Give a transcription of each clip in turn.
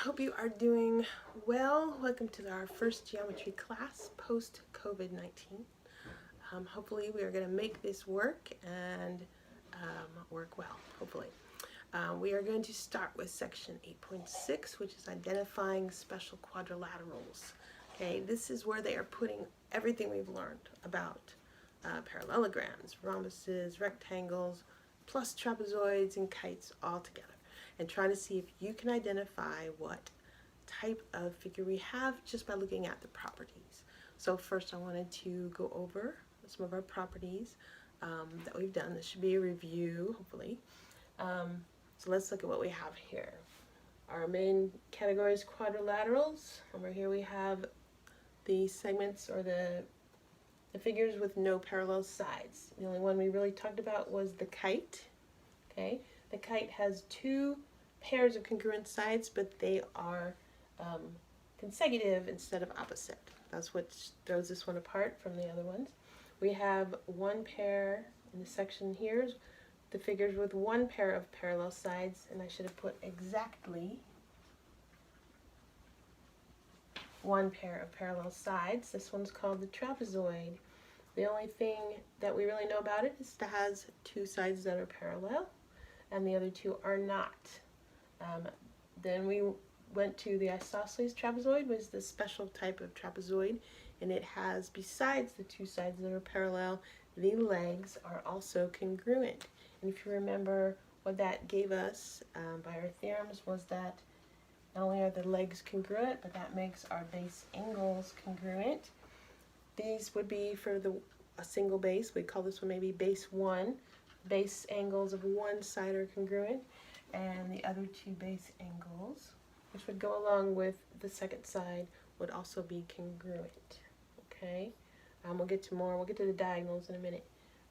hope you are doing well. Welcome to our first geometry class post-COVID-19. Hopefully we are going to make this work and work well, hopefully. We are going to start with section 8.6, which is identifying special quadrilaterals. Okay, this is where they are putting everything we've learned about parallelograms, rhombuses, rectangles, plus trapezoids and kites all together, and trying to see if you can identify what type of figure we have just by looking at the properties. So first I wanted to go over some of our properties that we've done. This should be a review, hopefully. So let's look at what we have here. Our main category is quadrilaterals. Over here we have the segments or the figures with no parallel sides. The only one we really talked about was the kite. Okay, the kite has two pairs of congruent sides, but they are consecutive instead of opposite. That's what throws this one apart from the other ones. We have one pair in the section here, the figures with one pair of parallel sides, and I should have put exactly one pair of parallel sides. This one's called the trapezoid. The only thing that we really know about it is it has two sides that are parallel and the other two are not. Then we went to the isosceles trapezoid, which is the special type of trapezoid, and it has, besides the two sides that are parallel, the legs are also congruent. And if you remember, what that gave us by our theorems was that not only are the legs congruent, but that makes our base angles congruent. These would be for a single base. We call this one maybe base 1. Base angles of one side are congruent, and the other two base angles, which would go along with the second side, would also be congruent. Okay, we'll get to the diagonals in a minute.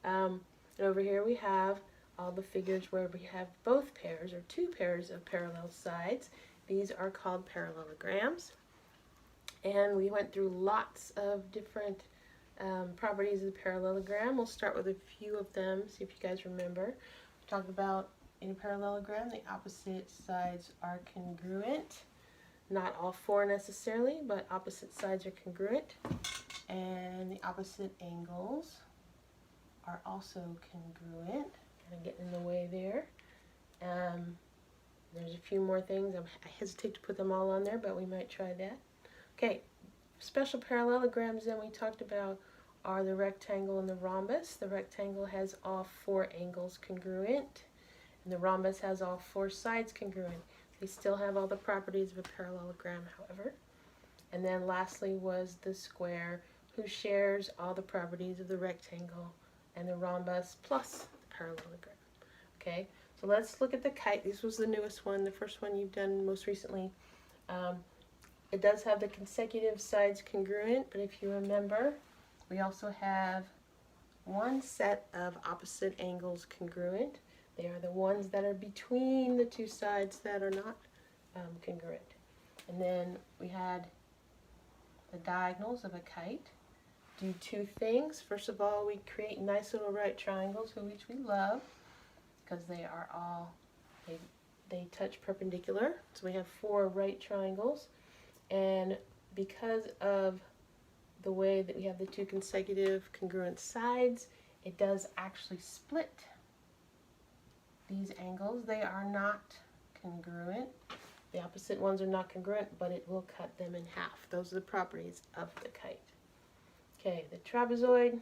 And over here we have all the figures where we have both pairs or two pairs of parallel sides. These are called parallelograms. And we went through lots of different properties of the parallelogram. We'll start with a few of them, see if you guys remember. We talked about in a parallelogram, the opposite sides are congruent. Not all four necessarily, but opposite sides are congruent. And the opposite angles are also congruent. Kind of getting in the way there. There's a few more things. I hesitate to put them all on there, but we might try that. Okay, special parallelograms then we talked about are the rectangle and the rhombus. The rectangle has all four angles congruent, and the rhombus has all four sides congruent. They still have all the properties of a parallelogram, however. And then lastly was the square, who shares all the properties of the rectangle and the rhombus plus the parallelogram. Okay, so let's look at the kite. This was the newest one, the first one you've done most recently. It does have the consecutive sides congruent, but if you remember, we also have one set of opposite angles congruent. They are the ones that are between the two sides that are not congruent. And then we had the diagonals of a kite. Do two things. First of all, we create nice little right triangles, which we love, because they are all, they touch perpendicular. So we have four right triangles. And because of the way that we have the two consecutive congruent sides, it does actually split these angles. They are not congruent. The opposite ones are not congruent, but it will cut them in half. Those are the properties of the kite. Okay, the trapezoid,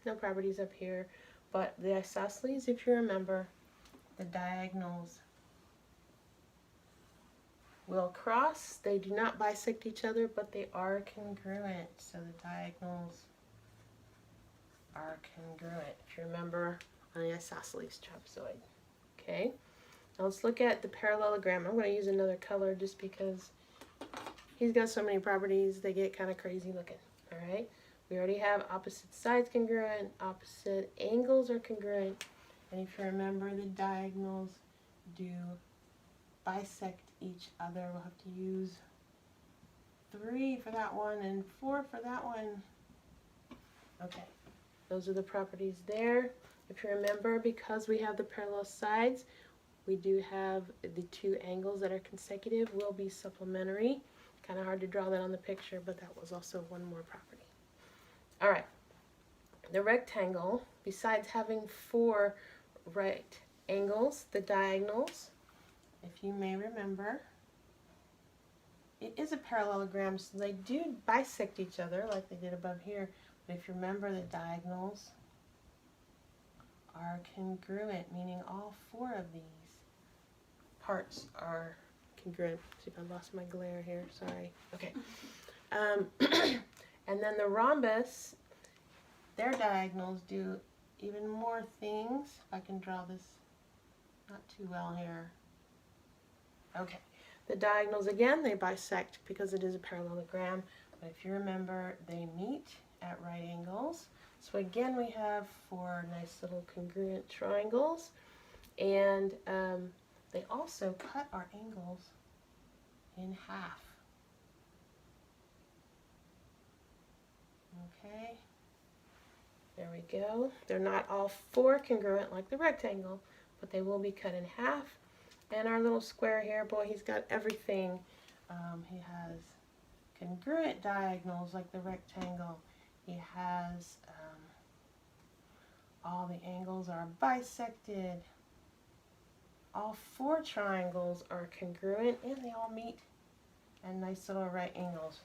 no properties up here, but the isosceles, if you remember, the diagonals will cross. They do not bisect each other, but they are congruent. So the diagonals are congruent, if you remember, on the isosceles trapezoid. Okay, now let's look at the parallelogram. I'm going to use another color just because he's got so many properties, they get kind of crazy looking. All right, we already have opposite sides congruent, opposite angles are congruent, and if you remember, the diagonals do bisect each other. We'll have to use 3 for that one and 4 for that one. Okay, those are the properties there. If you remember, because we have the parallel sides, we do have the two angles that are consecutive will be supplementary. Kind of hard to draw that on the picture, but that was also one more property. All right, the rectangle, besides having 4 right angles, the diagonals, if you may remember, it is a parallelogram, so they do bisect each other like they did above here. But if you remember, the diagonals are congruent, meaning all 4 of these parts are congruent. See if I lost my glare here, sorry. Okay. And then the rhombus, their diagonals do even more things. If I can draw this not too well here. Okay. The diagonals, again, they bisect because it is a parallelogram. But if you remember, they meet at right angles. So again, we have 4 nice little congruent triangles. And they also cut our angles in half. Okay, there we go. They're not all 4 congruent like the rectangle, but they will be cut in half. And our little square here, boy, he's got everything. He has congruent diagonals like the rectangle. He has all the angles are bisected. All 4 triangles are congruent, and they all meet at nice little right angles.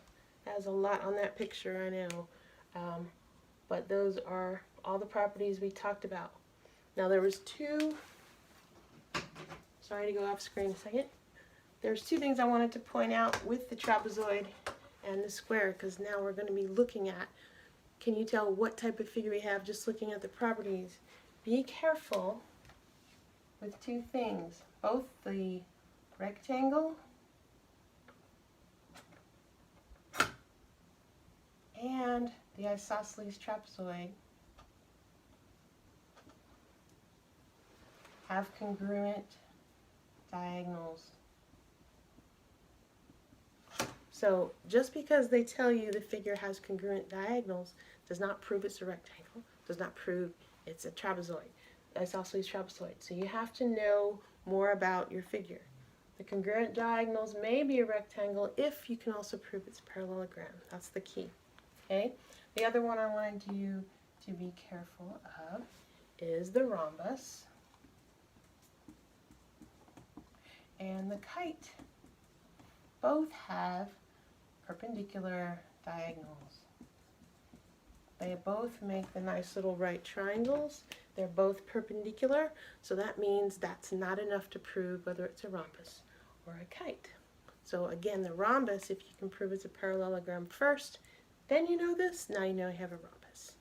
Has a lot on that picture, I know. But those are all the properties we talked about. Now there was 2, sorry to go off screen a second. There's 2 things I wanted to point out with the trapezoid and the square, because now we're going to be looking at, can you tell what type of figure we have just looking at the properties? Be careful with 2 things, both the rectangle and the isosceles trapezoid have congruent diagonals. So just because they tell you the figure has congruent diagonals does not prove it's a rectangle, does not prove it's a trapezoid, isosceles trapezoid. So you have to know more about your figure. The congruent diagonals may be a rectangle if you can also prove it's a parallelogram. That's the key. Okay? The other one I wanted you to be careful of is the rhombus and the kite. Both have perpendicular diagonals. They both make the nice little right triangles. They're both perpendicular, so that means that's not enough to prove whether it's a rhombus or a kite. So again, the rhombus, if you can prove it's a parallelogram first, then you know this, now you know you have a rhombus.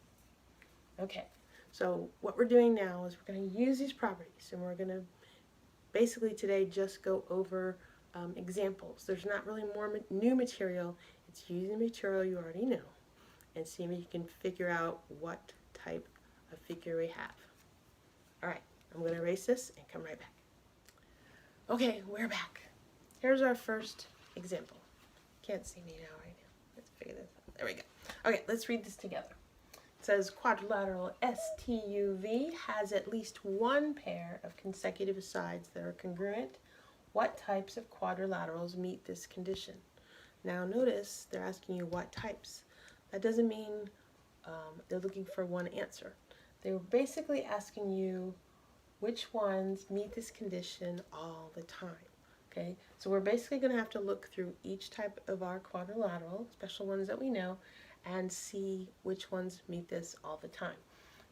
Okay, so what we're doing now is we're going to use these properties, and we're going to basically today just go over examples. There's not really more new material. It's using material you already know and see if you can figure out what type of figure we have. All right, I'm going to erase this and come right back. Okay, we're back. Here's our first example. Can't see me now right now. Let's figure this out. There we go. Okay, let's read this together. It says quadrilateral STUV has at least 1 pair of consecutive sides that are congruent. What types of quadrilaterals meet this condition? Now notice they're asking you what types. That doesn't mean they're looking for one answer. They were basically asking you which ones meet this condition all the time. Okay, so we're basically going to have to look through each type of our quadrilateral, special ones that we know, and see which ones meet this all the time.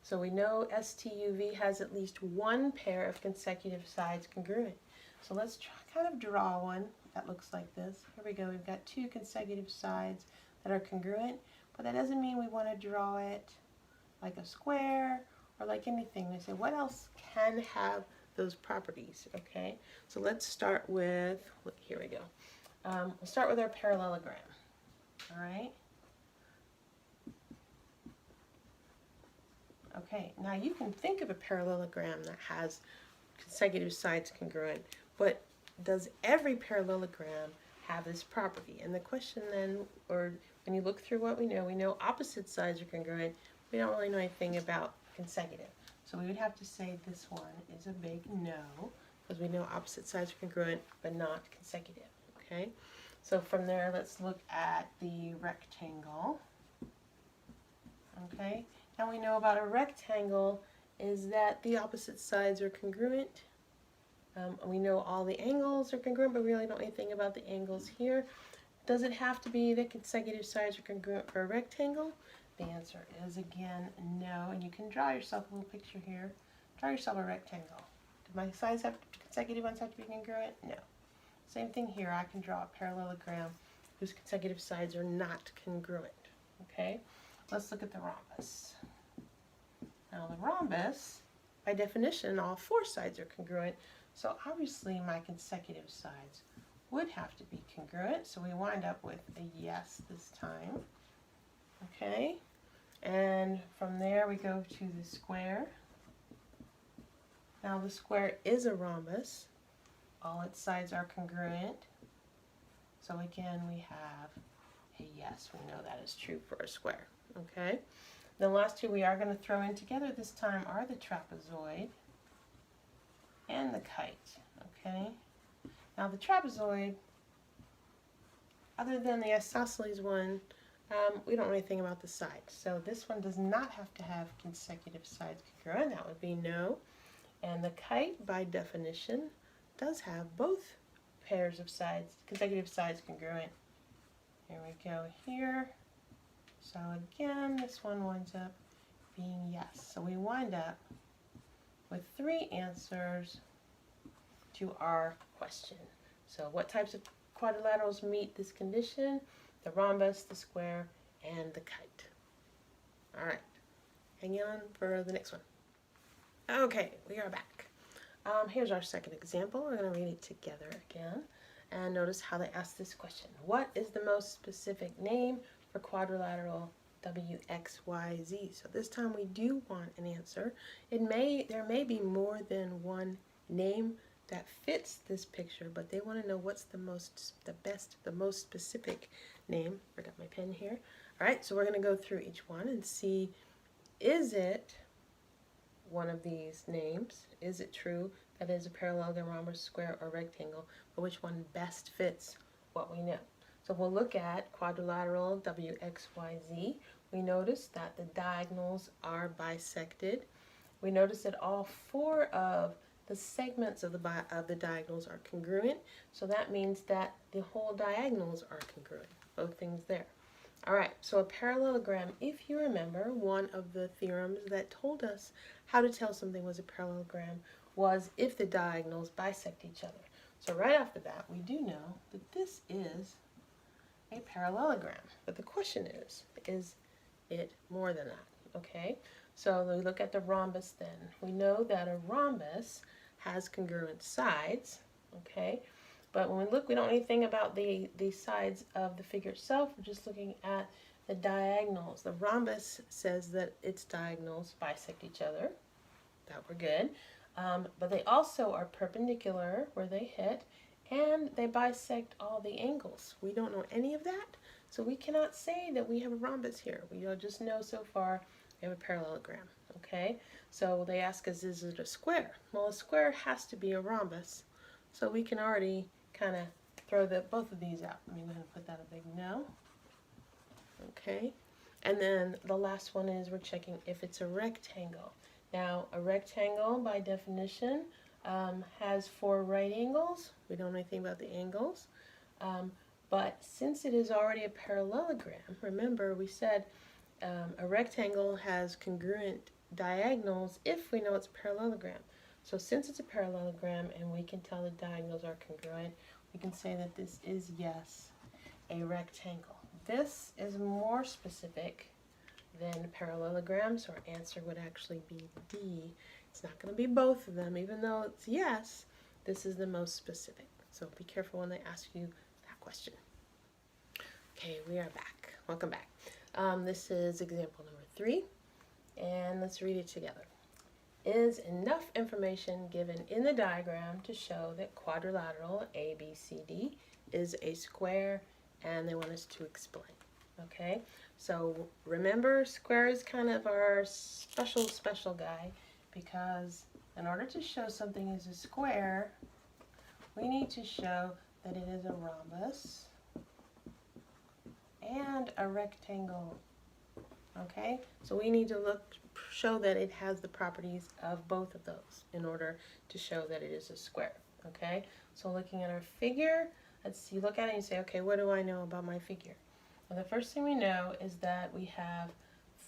So we know STUV has at least 1 pair of consecutive sides congruent. So let's kind of draw one that looks like this. Here we go. We've got 2 consecutive sides that are congruent, but that doesn't mean we want to draw it like a square or like anything. They say, what else can have those properties? Okay, so let's start with, here we go. We'll start with our parallelogram. All right. Okay, now you can think of a parallelogram that has consecutive sides congruent, but does every parallelogram have this property? And the question then, or when you look through what we know opposite sides are congruent. We don't really know anything about consecutive. So we would have to say this one is a big no, because we know opposite sides are congruent but not consecutive. Okay, so from there, let's look at the rectangle. Okay, now we know about a rectangle is that the opposite sides are congruent. We know all the angles are congruent, but we really don't know anything about the angles here. Does it have to be that consecutive sides are congruent for a rectangle? The answer is, again, no. And you can draw yourself a little picture here. Draw yourself a rectangle. Do my sides have consecutive ones have to be congruent? No. Same thing here. I can draw a parallelogram whose consecutive sides are not congruent. Okay? Let's look at the rhombus. Now the rhombus, by definition, all four sides are congruent. So obviously my consecutive sides would have to be congruent. So we wind up with a yes this time. Okay? And from there we go to the square. Now the square is a rhombus. All its sides are congruent. So again we have a yes. We know that is true for a square. Okay? The last two we are going to throw in together this time are the trapezoid and the kite. Okay? Now the trapezoid, other than the isosceles one, we don't know anything about the sides. So this one does not have to have consecutive sides congruent. That would be no. And the kite, by definition, does have both pairs of sides, consecutive sides congruent. Here we go here. So again, this one winds up being yes. So we wind up with 3 answers to our question. So what types of quadrilaterals meet this condition? The rhombus, the square, and the kite. All right, hang on for the next one. Okay, we are back. Here's our second example. We're going to read it together again. And notice how they ask this question. What is the most specific name for quadrilateral WXYZ? So this time we do want an answer. There may be more than one name that fits this picture, but they want to know what's the most specific name. Forgot my pen here. All right, so we're going to go through each one and see, is it one of these names? Is it true that it is a parallelogram, rhombus, square, or rectangle? But which one best fits what we know? So we'll look at quadrilateral WXYZ. We notice that the diagonals are bisected. We notice that all 4 of the segments of the diagonals are congruent. So that means that the whole diagonals are congruent. Both things there. All right, so a parallelogram, if you remember, one of the theorems that told us how to tell something was a parallelogram was if the diagonals bisect each other. So right off the bat, we do know that this is a parallelogram. But the question is it more than that? Okay, so we look at the rhombus then. We know that a rhombus has congruent sides, okay? But when we look, we don't know anything about the sides of the figure itself. We're just looking at the diagonals. The rhombus says that its diagonals bisect each other. That we're good. But they also are perpendicular where they hit, and they bisect all the angles. We don't know any of that, so we cannot say that we have a rhombus here. We just know so far we have a parallelogram. Okay, so they ask us, is it a square? Well, a square has to be a rhombus, so we can already kind of throw both of these out. Let me go ahead and put that a big no. Okay, and then the last one is we're checking if it's a rectangle. Now, a rectangle, by definition, has 4 right angles. We don't know anything about the angles. But since it is already a parallelogram, remember we said a rectangle has congruent diagonals if we know it's a parallelogram. So since it's a parallelogram and we can tell the diagonals are congruent, we can say that this is, yes, a rectangle. This is more specific than parallelogram, so our answer would actually be D. It's not going to be both of them, even though it's yes, this is the most specific. So be careful when they ask you that question. Okay, we are back. Welcome back. This is example number 3, and let's read it together. Is enough information given in the diagram to show that quadrilateral ABCD is a square, and they want us to explain. Okay, so remember, square is kind of our special guy because in order to show something is a square, we need to show that it is a rhombus and a rectangle. Okay, so we need to show that it has the properties of both of those in order to show that it is a square. Okay, so looking at our figure, let's see, look at it and say, okay, what do I know about my figure? Well, the first thing we know is that we have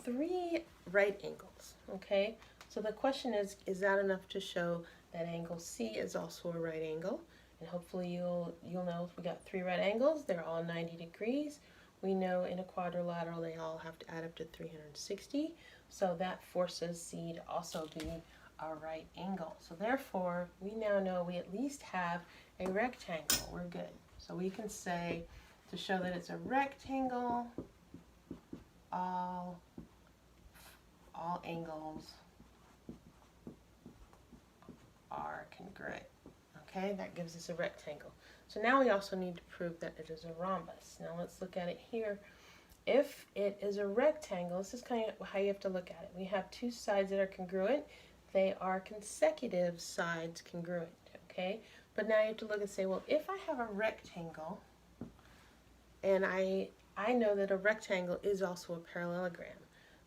3 right angles. Okay, so the question is that enough to show that angle C is also a right angle? And hopefully you'll know if we got 3 right angles, they're all 90 degrees. We know in a quadrilateral they all have to add up to 360, so that forces C to also be a right angle. So therefore, we now know we at least have a rectangle. We're good. So we can say, to show that it's a rectangle, all angles are congruent. Okay, that gives us a rectangle. So now we also need to prove that it is a rhombus. Now let's look at it here. If it is a rectangle, this is kind of how you have to look at it. We have 2 sides that are congruent. They are consecutive sides congruent, okay? But now you have to look and say, well, if I have a rectangle, and I know that a rectangle is also a parallelogram,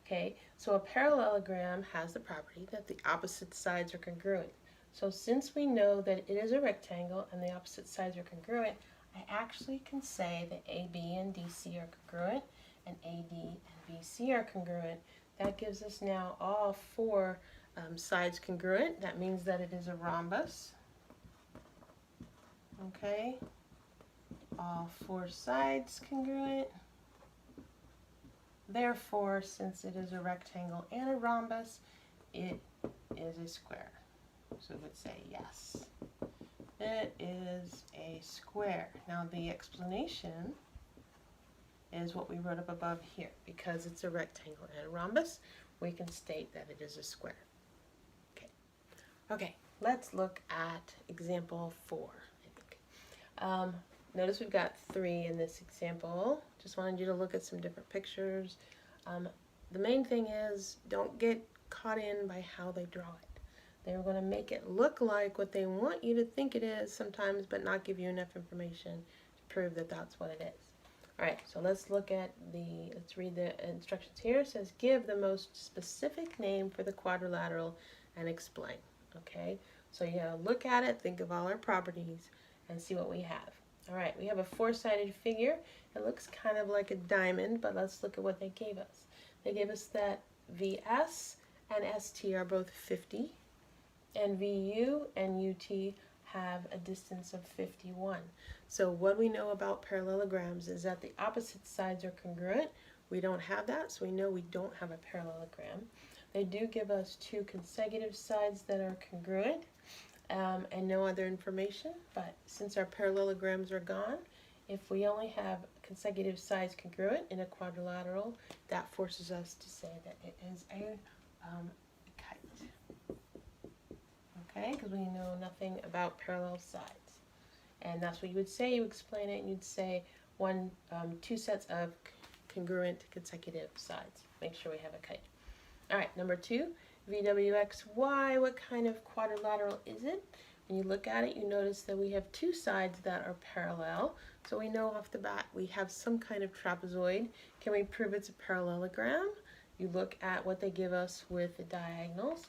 okay? So a parallelogram has the property that the opposite sides are congruent. So since we know that it is a rectangle and the opposite sides are congruent, I actually can say that AB and DC are congruent and AD and BC are congruent. That gives us now all 4 sides congruent. That means that it is a rhombus. Okay, all 4 sides congruent. Therefore, since it is a rectangle and a rhombus, it is a square. So we would say yes, it is a square. Now the explanation is what we wrote up above here. Because it's a rectangle and a rhombus, we can state that it is a square. Okay, let's look at example 4, I think. Notice we've got 3 in this example. Just wanted you to look at some different pictures. The main thing is, don't get caught in by how they draw it. They're going to make it look like what they want you to think it is sometimes, but not give you enough information to prove that that's what it is. Alright, so let's read the instructions here. It says, give the most specific name for the quadrilateral and explain. Okay, so you gotta look at it, think of all our properties, and see what we have. Alright, we have a 4-sided figure. It looks kind of like a diamond, but let's look at what they gave us. They gave us that VS and ST are both 50. And VU and UT have a distance of 51. So what we know about parallelograms is that the opposite sides are congruent. We don't have that, so we know we don't have a parallelogram. They do give us 2 consecutive sides that are congruent and no other information, but since our parallelograms are gone, if we only have consecutive sides congruent in a quadrilateral, that forces us to say that it is a kite. Okay, because we know nothing about parallel sides. And that's what you would say. You explain it, and you'd say 2 sets of congruent consecutive sides. Make sure we have a kite. All right, number 2, VWXY. What kind of quadrilateral is it? When you look at it, you notice that we have 2 sides that are parallel. So we know off the bat we have some kind of trapezoid. Can we prove it's a parallelogram? You look at what they give us with the diagonals.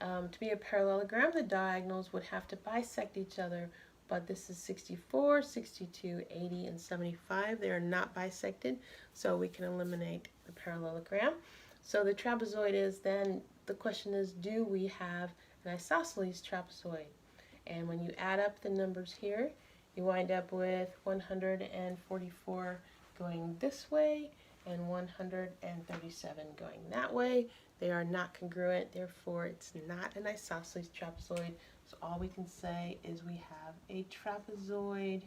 To be a parallelogram, the diagonals would have to bisect each other, but this is 64, 62, 80, and 75. They are not bisected, so we can eliminate the parallelogram. So the trapezoid is then, the question is, do we have an isosceles trapezoid? And when you add up the numbers here, you wind up with 144 going this way and 137 going that way. They are not congruent, therefore it's not an isosceles trapezoid. So all we can say is we have a trapezoid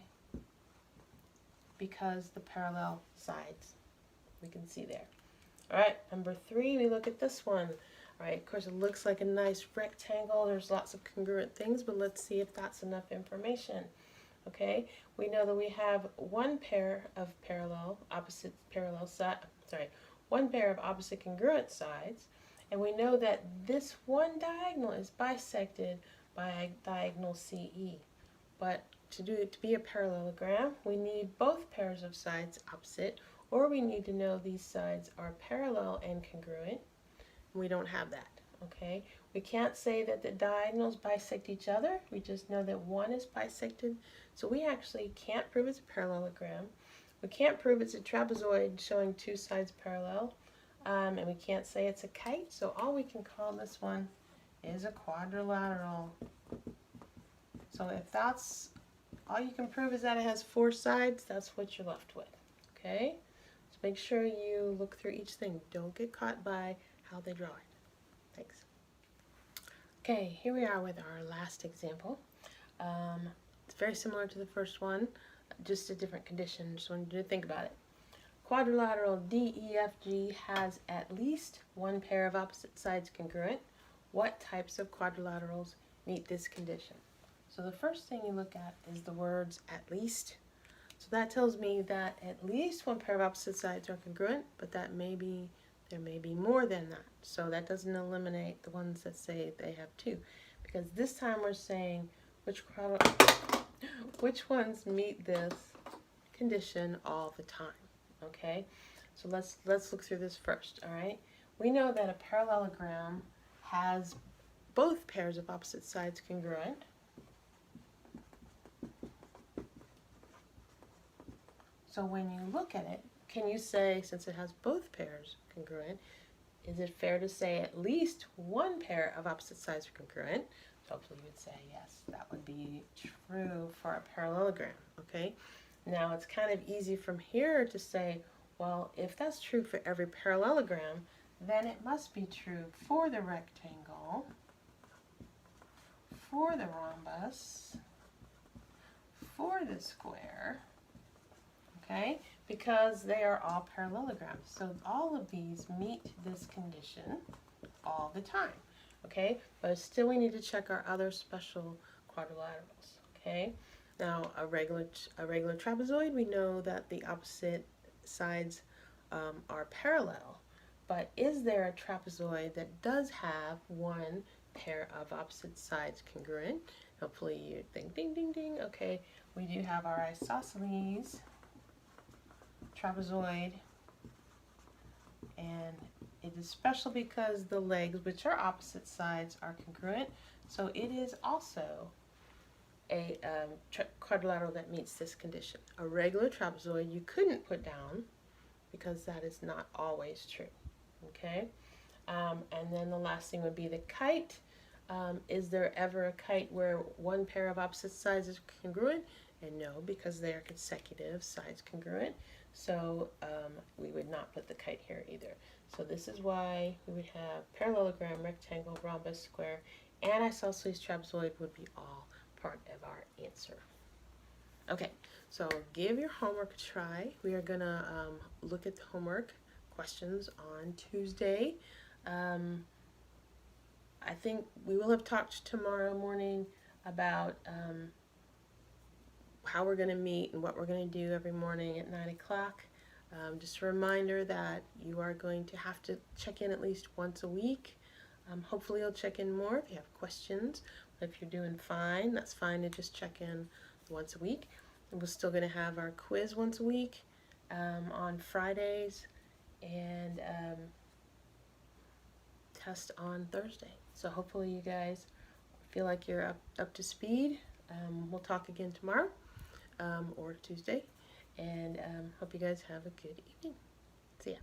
because the parallel sides we can see there. Alright, number 3, we look at this one. Alright, of course it looks like a nice rectangle. There's lots of congruent things, but let's see if that's enough information. Okay, we know that we have one pair of one pair of opposite congruent sides, And we know that this one diagonal is bisected by diagonal CE. But to be a parallelogram, we need both pairs of sides opposite, or we need to know these sides are parallel and congruent. We don't have that, okay? We can't say that the diagonals bisect each other. We just know that one is bisected. So we actually can't prove it's a parallelogram. We can't prove it's a trapezoid showing two sides parallel. And we can't say it's a kite. So all we can call this one is a quadrilateral. So if that's all you can prove is that it has four sides, that's what you're left with, okay? So make sure you look through each thing. Don't get caught by how they draw it. Thanks. Okay, here we are with our last example. It's very similar to the first one, just a different condition. Just wanted you to think about it. Quadrilateral DEFG has at least one pair of opposite sides congruent. What types of quadrilaterals meet this condition? So the first thing you look at is the words at least. So that tells me that at least one pair of opposite sides are congruent, but that there may be more than that. So that doesn't eliminate the ones that say they have two, because this time we're saying which ones meet this condition all the time. Okay, so let's look through this first. All right, we know that a parallelogram has both pairs of opposite sides congruent. So when you look at it, can you say, since it has both pairs congruent, is it fair to say at least one pair of opposite sides are congruent? So hopefully you would say yes, that would be true for a parallelogram, okay? Now it's kind of easy from here to say, well, if that's true for every parallelogram, then it must be true for the rectangle, for the rhombus, for the square, okay, because they are all parallelograms. So all of these meet this condition all the time, okay? But still we need to check our other special quadrilaterals, okay? Now a regular trapezoid, we know that the opposite sides are parallel, but is there a trapezoid that does have one pair of opposite sides congruent? Hopefully you think ding ding ding. Okay, we do have our isosceles trapezoid, and it is special because the legs, which are opposite sides, are congruent, so it is also a quadrilateral that meets this condition. A regular trapezoid you couldn't put down because that is not always true, okay? And then the last thing would be the kite. Is there ever a kite where one pair of opposite sides is congruent? And no, because they are consecutive sides congruent. So we would not put the kite here either. So this is why we would have parallelogram, rectangle, rhombus, square, and isosceles trapezoid would be all part of our answer. Okay, so give your homework a try. We are going to look at the homework questions on Tuesday. I think we will have talked tomorrow morning about how we're going to meet and what we're going to do every morning at 9 o'clock. Just a reminder that you are going to have to check in at least once a week. Hopefully you'll check in more if you have questions. If you're doing fine, that's fine to just check in once a week. And we're still going to have our quiz once a week on Fridays, and test on Thursday. So hopefully you guys feel like you're up to speed. We'll talk again tomorrow or Tuesday, and hope you guys have a good evening. See ya.